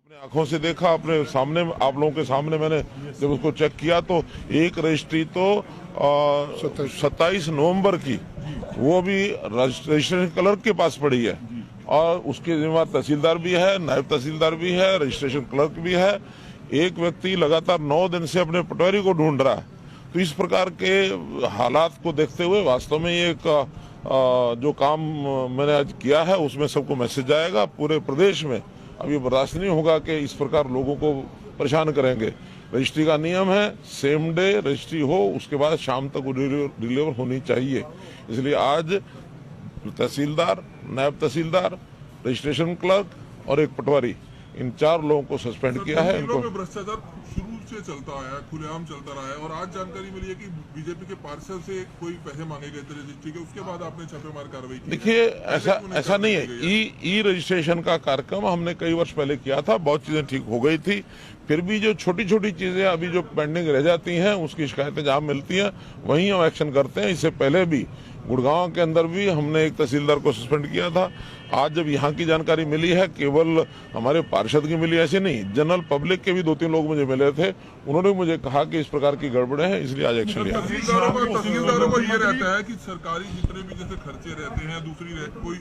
अपने आंखों से देखा, अपने सामने आप लोगों के सामने मैंने जब उसको चेक किया तो एक रजिस्ट्री तो 27 नवंबर की वो भी रजिस्ट्रेशन क्लर्क के पास पड़ी है और उसके जिम्मेदार तहसीलदार भी है, नायब तहसीलदार भी है, रजिस्ट्रेशन क्लर्क भी है। एक व्यक्ति लगातार 9 दिन से अपने पटवारी को ढूंढ रहा है। तो इस प्रकार के हालात को देखते हुए वास्तव में ये एक जो काम मैंने आज किया है उसमें सबको मैसेज आएगा पूरे प्रदेश में। अब ये बर्दाश्त नहीं होगा कि इस प्रकार लोगों को परेशान करेंगे। रजिस्ट्री का नियम है सेम डे रजिस्ट्री हो, उसके बाद शाम तक वो डिलीवर होनी चाहिए। इसलिए आज तहसीलदार, नायब तहसीलदार, रजिस्ट्रेशन क्लर्क और एक पटवारी, इन 4 लोगों को सस्पेंड किया है। इनको भ्रष्टाचार शुरू से चलता आया है, खुलेआम चलता रहा है और आज जानकारी मिली है कि बीजेपी के पार्षद से कोई पैसे मांगे गए थे रजिस्ट्री के, उसके बाद आपने छापेमार कार्रवाई की। देखिए ऐसा नहीं है। ई रजिस्ट्रेशन का कार्यक्रम हमने कई वर्ष पहले किया था, बहुत चीजें ठीक हो गई थी। फिर भी जो छोटी छोटी चीजें अभी जो पेंडिंग रह जाती हैं उसकी शिकायतें जहां मिलती हैं वहीं हम एक्शन करते हैं। इससे पहले भी गुड़गांव के अंदर भी हमने एक तहसीलदार को सस्पेंड किया था। आज जब यहाँ की जानकारी मिली है, केवल हमारे पार्षद की मिली ऐसे नहीं, जनरल पब्लिक के भी 2-3 लोग मुझे मिले थे, उन्होंने मुझे कहा कि इस प्रकार की गड़बड़े हैं, इसलिए आज एक्शन लिया। तहसीलदारों को ये रहता है कि सरकारी जितने भी जैसे खर्चे रहते हैं, कोई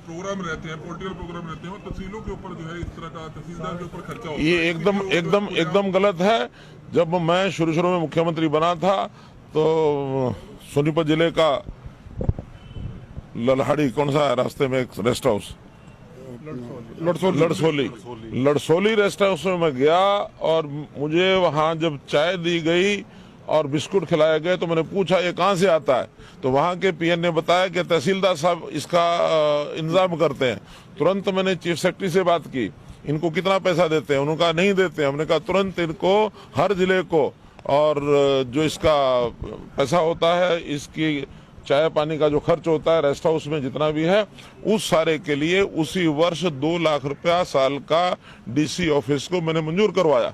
प्रोग्राम रहते हैं, पॉलिटिकल प्रोग्राम रहते हैं, और तहसीलों के ऊपर जो है इस तरह का तहसीलदार के ऊपर खर्चा होता है। ये एकदम गलत है। जब मैं शुरू में मुख्यमंत्री बना था तो सोनीपत जिले का लल्हाड़ी कौन सा रास्ते में एक रेस्ट हाउस, लड़सोली रेस्ट हाउस में मैं गया और मुझे वहां जब चाय दी गई और बिस्कुट खिलाए गए तो मैंने पूछा ये कहां से आता है, तो वहां के पीएन ने बताया कि तहसीलदार साहब इसका इंतजाम करते हैं। तुरंत मैंने चीफ सेक्रेटरी से बात की, इनको कितना पैसा देते हैं, उन्होंने कहा नहीं देते। हमने कहा तुरंत इनको हर जिले को और जो इसका पैसा होता है, इसकी चाय पानी का जो खर्च होता है रेस्ट हाउस में जितना भी है, उस सारे के लिए उसी वर्ष 2 लाख रुपया साल का डीसी ऑफिस को मैंने मंजूर करवाया।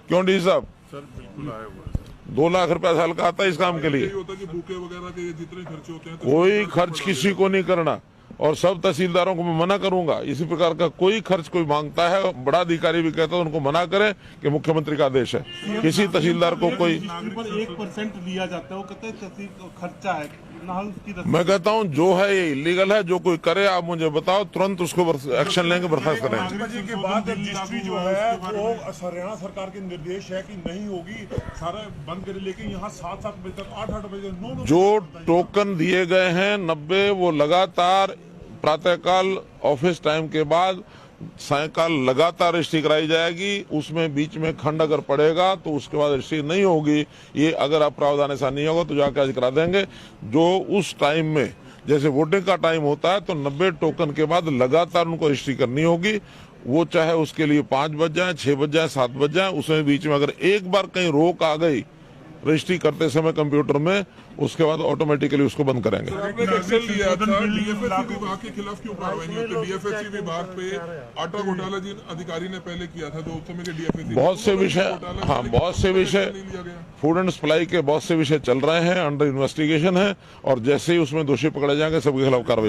क्यों डी साहब? सर बिल्कुल आया हुआ है। 2 लाख रुपया साल का आता है इस काम के लिए। होता है कि बुके वगैरह के जितने खर्चे होते हैं कोई खर्च किसी को नहीं करना और सब तहसीलदारों को मैं मना करूंगा। इसी प्रकार का कोई खर्च कोई मांगता है, बड़ा अधिकारी भी कहता है उनको मना करें कि मुख्यमंत्री का आदेश है। किसी तहसीलदार को कोई 1% लिया जाता है, वो कहते हैं खर्चा है ना, उसकी मैं कहता हूं जो है ये इलीगल है। जो कोई करे आप मुझे बताओ, तुरंत उसको एक्शन लेंगे, बर्खास्त करेंगे। 5 बजे के बाद रजिस्ट्री जो है वो हरियाणा सरकार के निर्देश है कि नहीं होगी, सारा बंद करे। लेकिन यहाँ 7-7 बजे तक, 8-8 बजे 9 जो टोकन दिए गए हैं 90, वो लगातार प्रातःकाल ऑफिस टाइम के बाद सायकाल लगातार रजिस्ट्री कराई जाएगी। उसमें बीच में खंड अगर पड़ेगा तो उसके बाद रजिस्ट्री नहीं होगी। ये अगर आप प्रावधान ऐसा नहीं होगा तो जाकर आज करा देंगे। जो उस टाइम में जैसे वोटिंग का टाइम होता है तो 90 टोकन के बाद लगातार उनको रजिस्ट्री करनी होगी। वो चाहे उसके लिए 5 बज जाए, 6 बज जाए, 7 बज जाए, उसमें बीच में अगर एक बार कहीं रोक आ गई रजिस्ट्री करते समय कंप्यूटर में, उसके बाद ऑटोमेटिकली उसको बंद करेंगे। आपने एक्शन लिया था, डीएफएससी विभाग के खिलाफ क्यों कार्रवाई नहीं होती? डीएफएससी विभाग पे आटा घोटाला जिन अधिकारी ने पहले किया था, जो उस समय के डीएफएससी, बहुत से विषय फूड एंड सप्लाई के बहुत से विषय चल रहे हैं, अंडर इन्वेस्टिगेशन है और जैसे ही उसमें दोषी पकड़े जाएंगे सबके खिलाफ कार्रवाई होगी।